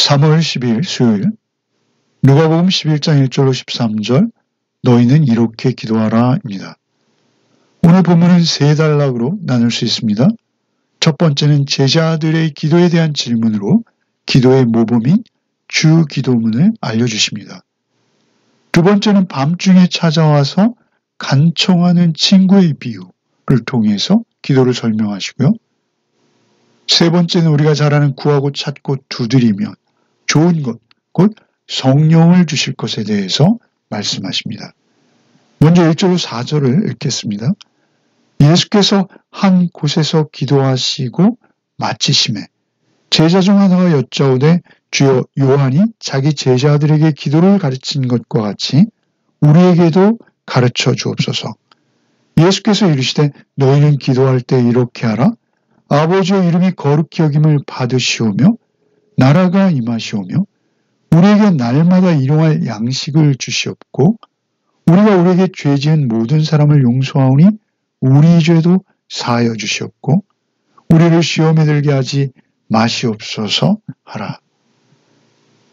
3월 10일 수요일 누가복음 11장 1절로 13절 너희는 이렇게 기도하라입니다. 오늘 본문은 세 단락으로 나눌 수 있습니다. 첫 번째는 제자들의 기도에 대한 질문으로 기도의 모범인 주 기도문을 알려주십니다. 두 번째는 밤중에 찾아와서 간청하는 친구의 비유를 통해서 기도를 설명하시고요. 세 번째는 우리가 잘 아는 구하고 찾고 두드리면 좋은 것, 곧 성령을 주실 것에 대해서 말씀하십니다. 먼저 1절로 4절을 읽겠습니다. 예수께서 한 곳에서 기도하시고 마치심에 제자 중 하나가 여짜오되 주여 요한이 자기 제자들에게 기도를 가르친 것과 같이 우리에게도 가르쳐 주옵소서. 예수께서 이르시되 너희는 기도할 때 이렇게 하라. 아버지의 이름이 거룩히 여김을 받으시오며 나라가 임하시오며 우리에게 날마다 일용할 양식을 주시옵고 우리가 우리에게 죄 지은 모든 사람을 용서하오니 우리 죄도 사하여 주시옵고 우리를 시험에 들게 하지 마시옵소서 하라.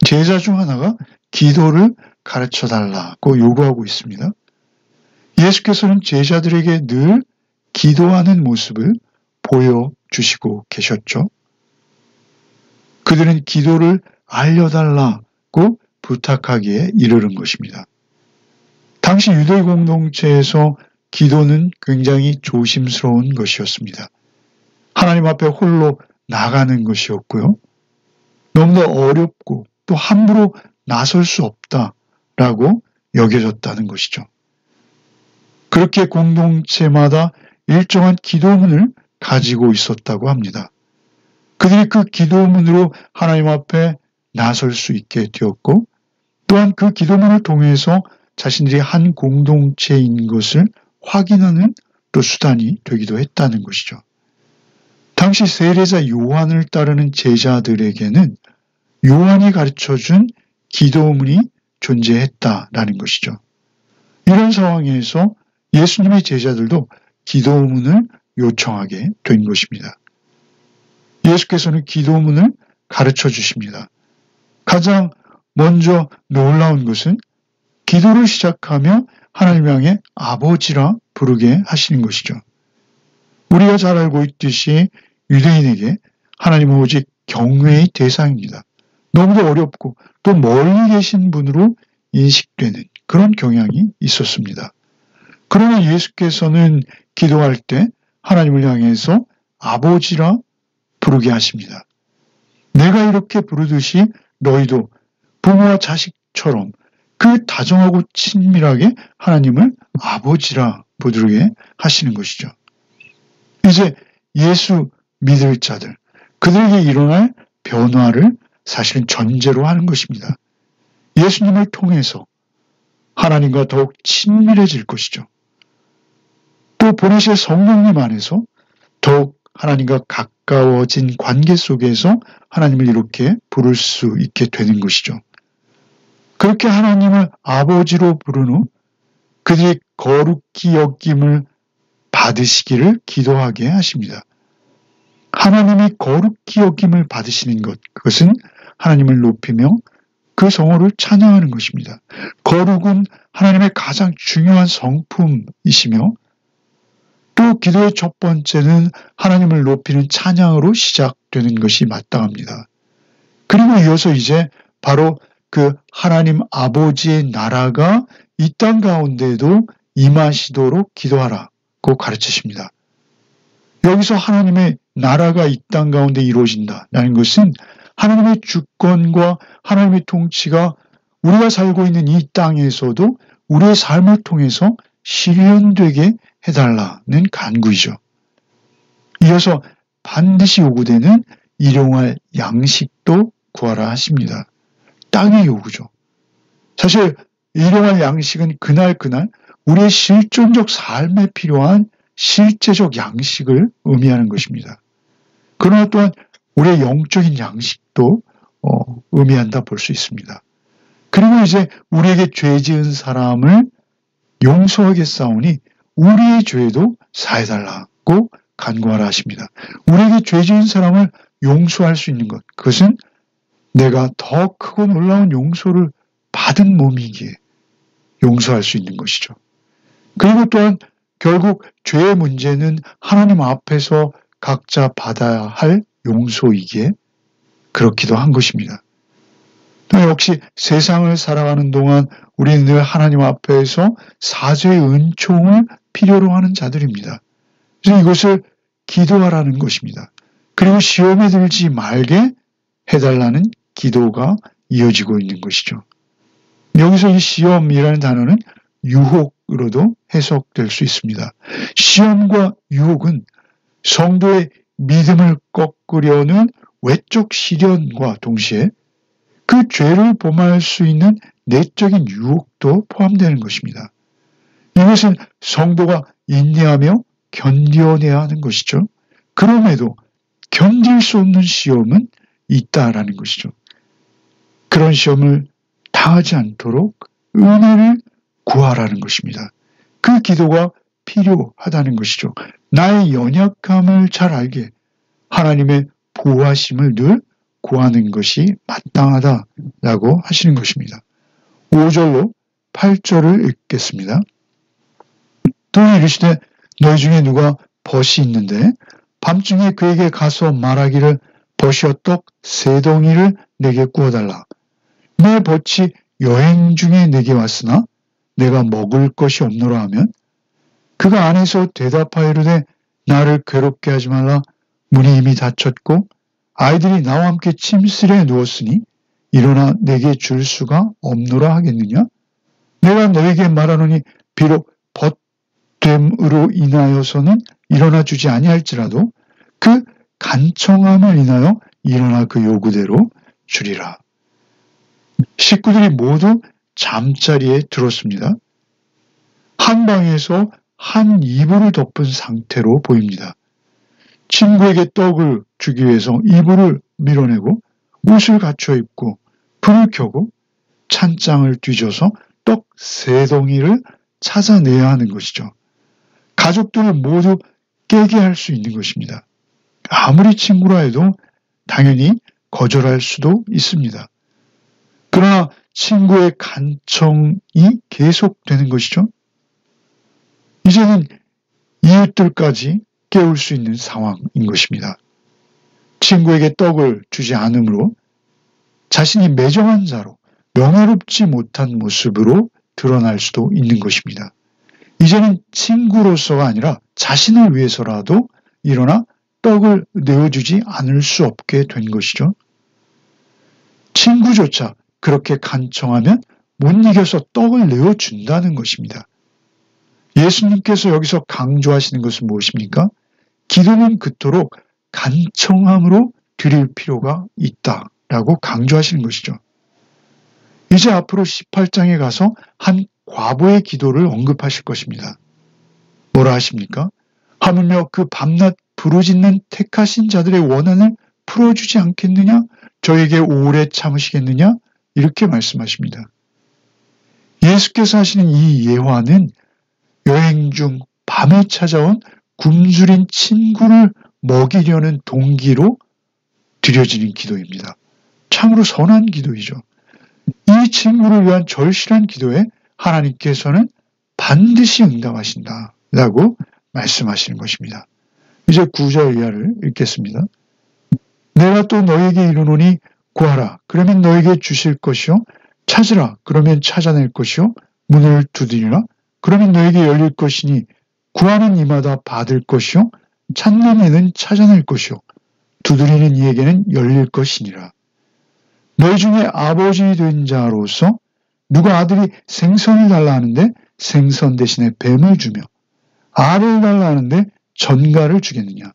제자 중 하나가 기도를 가르쳐달라고 요구하고 있습니다. 예수께서는 제자들에게 늘 기도하는 모습을 보여주시고 계셨죠. 그들은 기도를 알려달라고 부탁하기에 이르는 것입니다. 당시 유대 공동체에서 기도는 굉장히 조심스러운 것이었습니다. 하나님 앞에 홀로 나가는 것이었고요. 너무나 어렵고 또 함부로 나설 수 없다라고 여겨졌다는 것이죠. 그렇게 공동체마다 일정한 기도문을 가지고 있었다고 합니다. 그들이 그 기도문으로 하나님 앞에 나설 수 있게 되었고 또한 그 기도문을 통해서 자신들이 한 공동체인 것을 확인하는 또 수단이 되기도 했다는 것이죠. 당시 세례자 요한을 따르는 제자들에게는 요한이 가르쳐준 기도문이 존재했다라는 것이죠. 이런 상황에서 예수님의 제자들도 기도문을 요청하게 된 것입니다. 예수께서는 기도문을 가르쳐 주십니다. 가장 먼저 놀라운 것은 기도를 시작하며 하나님 향해 아버지라 부르게 하시는 것이죠. 우리가 잘 알고 있듯이 유대인에게 하나님은 오직 경외의 대상입니다. 너무도 어렵고 또 멀리 계신 분으로 인식되는 그런 경향이 있었습니다. 그러나 예수께서는 기도할 때 하나님을 향해서 아버지라 부르게 하십니다. 내가 이렇게 부르듯이 너희도 부모와 자식처럼 그 다정하고 친밀하게 하나님을 아버지라 부르게 하시는 것이죠. 이제 예수 믿을 자들, 그들에게 일어날 변화를 사실은 전제로 하는 것입니다. 예수님을 통해서 하나님과 더욱 친밀해질 것이죠. 또 보내실 성령님 안에서 더욱 하나님과 가까워진 관계 속에서 하나님을 이렇게 부를 수 있게 되는 것이죠. 그렇게 하나님을 아버지로 부른 후 그들이 거룩히 여김을 받으시기를 기도하게 하십니다. 하나님이 거룩히 여김을 받으시는 것, 그것은 하나님을 높이며 그 성호를 찬양하는 것입니다. 거룩은 하나님의 가장 중요한 성품이시며 또 기도의 첫 번째는 하나님을 높이는 찬양으로 시작되는 것이 마땅합니다. 그리고 이어서 이제 바로 그 하나님 아버지의 나라가 이 땅 가운데에도 임하시도록 기도하라고 가르치십니다. 여기서 하나님의 나라가 이 땅 가운데 이루어진다는 것은 하나님의 주권과 하나님의 통치가 우리가 살고 있는 이 땅에서도 우리의 삶을 통해서 실현되게 해달라는 간구이죠. 이어서 반드시 요구되는 일용할 양식도 구하라 하십니다. 땅의 요구죠. 사실 일용할 양식은 그날 우리의 실존적 삶에 필요한 실제적 양식을 의미하는 것입니다. 그러나 또한 우리의 영적인 양식도 의미한다 볼 수 있습니다. 그리고 이제 우리에게 죄 지은 사람을 용서하겠사오니 우리의 죄도 사해달라고 간구하라 하십니다. 우리에게 죄 지은 사람을 용서할 수 있는 것, 그것은 내가 더 크고 놀라운 용서를 받은 몸이기에 용서할 수 있는 것이죠. 그리고 또한 결국 죄의 문제는 하나님 앞에서 각자 받아야 할 용서이기에 그렇기도 한 것입니다. 또 역시 세상을 살아가는 동안 우리는 늘 하나님 앞에서 사죄의 은총을 필요로 하는 자들입니다. 그래서 이것을 기도하라는 것입니다. 그리고 시험에 들지 말게 해달라는 기도가 이어지고 있는 것이죠. 여기서 이 시험이라는 단어는 유혹으로도 해석될 수 있습니다. 시험과 유혹은 성도의 믿음을 꺾으려는 외적 시련과 동시에 그 죄를 범할 수 있는 내적인 유혹도 포함되는 것입니다. 이것은 성도가 인내하며 견뎌내야 하는 것이죠. 그럼에도 견딜 수 없는 시험은 있다라는 것이죠. 그런 시험을 당하지 않도록 은혜를 구하라는 것입니다. 그 기도가 필요하다는 것이죠. 나의 연약함을 잘 알게 하나님의 보호하심을 늘 구하는 것이 마땅하다라고 하시는 것입니다. 5절로 8절을 읽겠습니다. 또 이르시되 너희 중에 누가 벗이 있는데 밤중에 그에게 가서 말하기를 벗이여 떡 3덩이를 내게 구워달라. 내 벗이 여행 중에 내게 왔으나 내가 먹을 것이 없노라 하면 그가 안에서 대답하여 이르되 나를 괴롭게 하지 말라. 문이 이미 닫혔고 아이들이 나와 함께 침실에 누웠으니 일어나 내게 줄 수가 없노라 하겠느냐? 내가 너에게 말하노니 비록 벗됨으로 인하여서는 일어나 주지 아니할지라도 그 간청함을 인하여 일어나 그 요구대로 주리라. 식구들이 모두 잠자리에 들었습니다. 한 방에서 한 이불을 덮은 상태로 보입니다. 친구에게 떡을 주기 위해서 이불을 밀어내고 옷을 갖춰 입고 불을 켜고 찬장을 뒤져서 떡 3덩이를 찾아내야 하는 것이죠. 가족들을 모두 깨게 할 수 있는 것입니다. 아무리 친구라 해도 당연히 거절할 수도 있습니다. 그러나 친구의 간청이 계속되는 것이죠. 이제는 이웃들까지 깨울 수 있는 상황인 것입니다. 친구에게 떡을 주지 않으므로 자신이 매정한 자로 명예롭지 못한 모습으로 드러날 수도 있는 것입니다. 이제는 친구로서가 아니라 자신을 위해서라도 일어나 떡을 내어주지 않을 수 없게 된 것이죠. 친구조차 그렇게 간청하면 못 이겨서 떡을 내어준다는 것입니다. 예수님께서 여기서 강조하시는 것은 무엇입니까? 기도는 그토록 간청함으로 드릴 필요가 있다라고 강조하시는 것이죠. 이제 앞으로 18장에 가서 한 과부의 기도를 언급하실 것입니다. 뭐라 하십니까? 하물며 그 밤낮 부르짖는 택하신 자들의 원한을 풀어주지 않겠느냐? 저에게 오래 참으시겠느냐? 이렇게 말씀하십니다. 예수께서 하시는 이 예화는 여행 중 밤에 찾아온 굶주린 친구를 먹이려는 동기로 드려지는 기도입니다. 참으로 선한 기도이죠. 이 친구를 위한 절실한 기도에 하나님께서는 반드시 응답하신다라고 말씀하시는 것입니다. 이제 9절 이하를 읽겠습니다. 내가 또 너에게 이르노니 구하라 그러면 너에게 주실 것이요 찾으라 그러면 찾아낼 것이요 문을 두드리라 그러면 너에게 열릴 것이니 구하는 이마다 받을 것이요 찾는 이는 찾아낼 것이요 두드리는 이에게는 열릴 것이니라. 너희 중에 아버지 된 자로서 누가 아들이 생선을 달라 하는데 생선 대신에 뱀을 주며 알을 달라 하는데 전갈을 주겠느냐.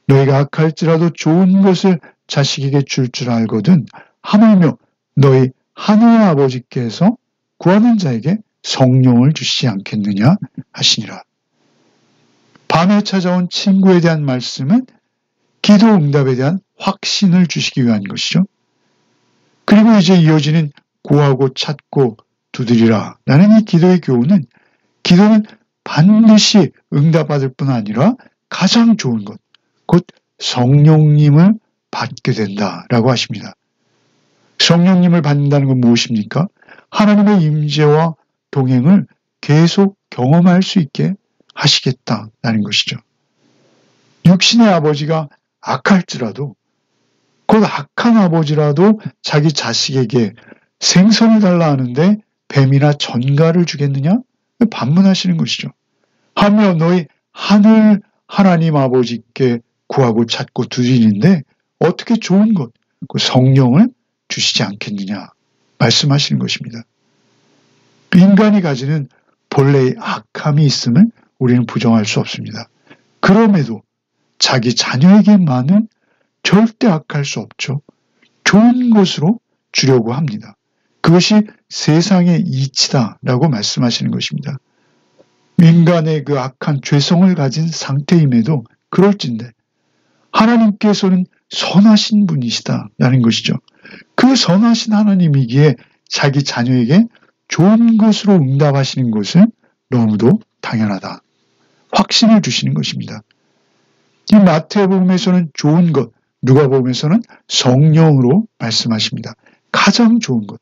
너희가 악할지라도 좋은 것을 자식에게 줄 줄 알거든 하물며 너희 하늘의 아버지께서 구하는 자에게 성령을 주시지 않겠느냐 하시니라. 밤에 찾아온 친구에 대한 말씀은 기도 응답에 대한 확신을 주시기 위한 것이죠. 그리고 이제 이어지는 구하고 찾고 두드리라 라는 이 기도의 교훈은 기도는 반드시 응답받을 뿐 아니라 가장 좋은 것, 곧 성령님을 받게 된다라고 하십니다. 성령님을 받는다는 건 무엇입니까? 하나님의 임재와 동행을 계속 경험할 수 있게 하시겠다라는 것이죠. 육신의 아버지가 악할지라도, 곧 악한 아버지라도 자기 자식에게 생선을 달라 하는데 뱀이나 전갈을 주겠느냐? 반문하시는 것이죠. 하며 너희 하늘 하나님 아버지께 구하고 찾고 두드리는데 어떻게 좋은 것, 그 성령을 주시지 않겠느냐 말씀하시는 것입니다. 인간이 가지는 본래의 악함이 있음을 우리는 부정할 수 없습니다. 그럼에도 자기 자녀에게만은 절대 악할 수 없죠. 좋은 것으로 주려고 합니다. 그것이 세상의 이치다라고 말씀하시는 것입니다. 인간의 그 악한 죄성을 가진 상태임에도 그럴진데 하나님께서는 선하신 분이시다라는 것이죠. 그 선하신 하나님이기에 자기 자녀에게 좋은 것으로 응답하시는 것은 너무도 당연하다. 확신을 주시는 것입니다. 이 마태복음에서는 좋은 것, 누가복음에서는 성령으로 말씀하십니다. 가장 좋은 것,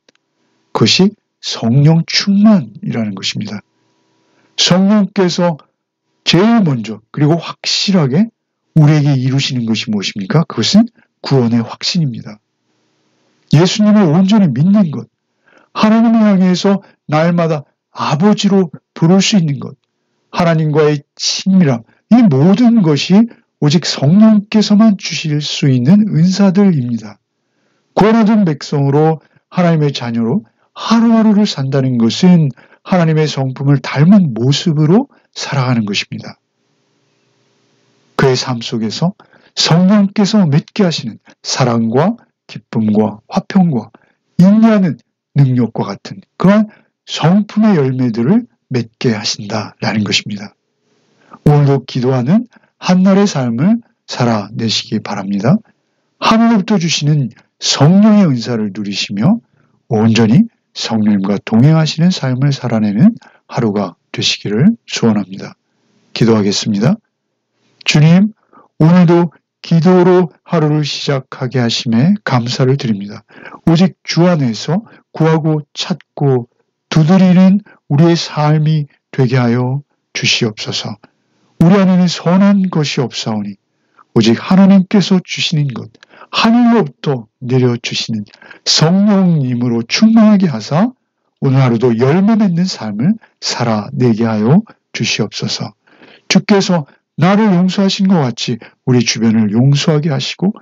그것이 성령 충만이라는 것입니다. 성령께서 제일 먼저 그리고 확실하게 우리에게 이루시는 것이 무엇입니까? 그것은 구원의 확신입니다. 예수님을 온전히 믿는 것, 하나님을 향해서 날마다 아버지로 부를 수 있는 것, 하나님과의 친밀함, 이 모든 것이 오직 성령께서만 주실 수 있는 은사들입니다. 구원 얻은 백성으로 하나님의 자녀로 하루하루를 산다는 것은 하나님의 성품을 닮은 모습으로 살아가는 것입니다. 그의 삶 속에서 성령께서 맺게 하시는 사랑과 기쁨과 화평과 인내하는 능력과 같은 그러한 성품의 열매들을 맺게 하신다라는 것입니다. 오늘도 기도하는 한날의 삶을 살아내시기 바랍니다. 하늘로부터 주시는 성령의 은사를 누리시며 온전히 성령님과 동행하시는 삶을 살아내는 하루가 되시기를 소원합니다. 기도하겠습니다. 주님, 오늘도 기도로 하루를 시작하게 하심에 감사를 드립니다. 오직 주 안에서 구하고 찾고 두드리는 우리의 삶이 되게 하여 주시옵소서. 우리 안에는 선한 것이 없사오니 오직 하나님께서 주시는 것, 하늘로부터 내려주시는 성령님으로 충만하게 하사 오늘 하루도 열매 맺는 삶을 살아내게 하여 주시옵소서. 주께서 나를 용서하신 것 같이 우리 주변을 용서하게 하시고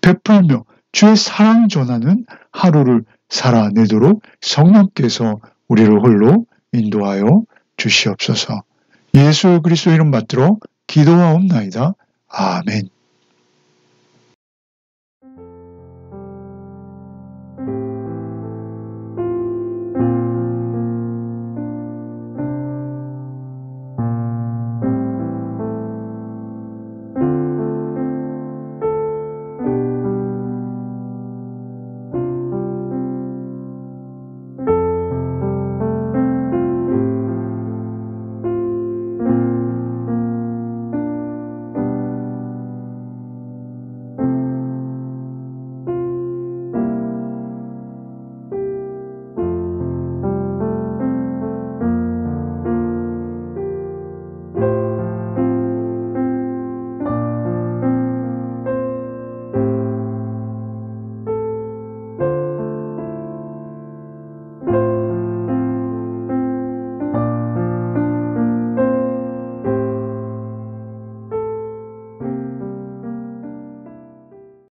베풀며 주의 사랑 전하는 하루를 살아내도록 성령께서 우리를 홀로 인도하여 주시옵소서. 예수 그리스도 이름 받들어 기도하옵나이다. 아멘.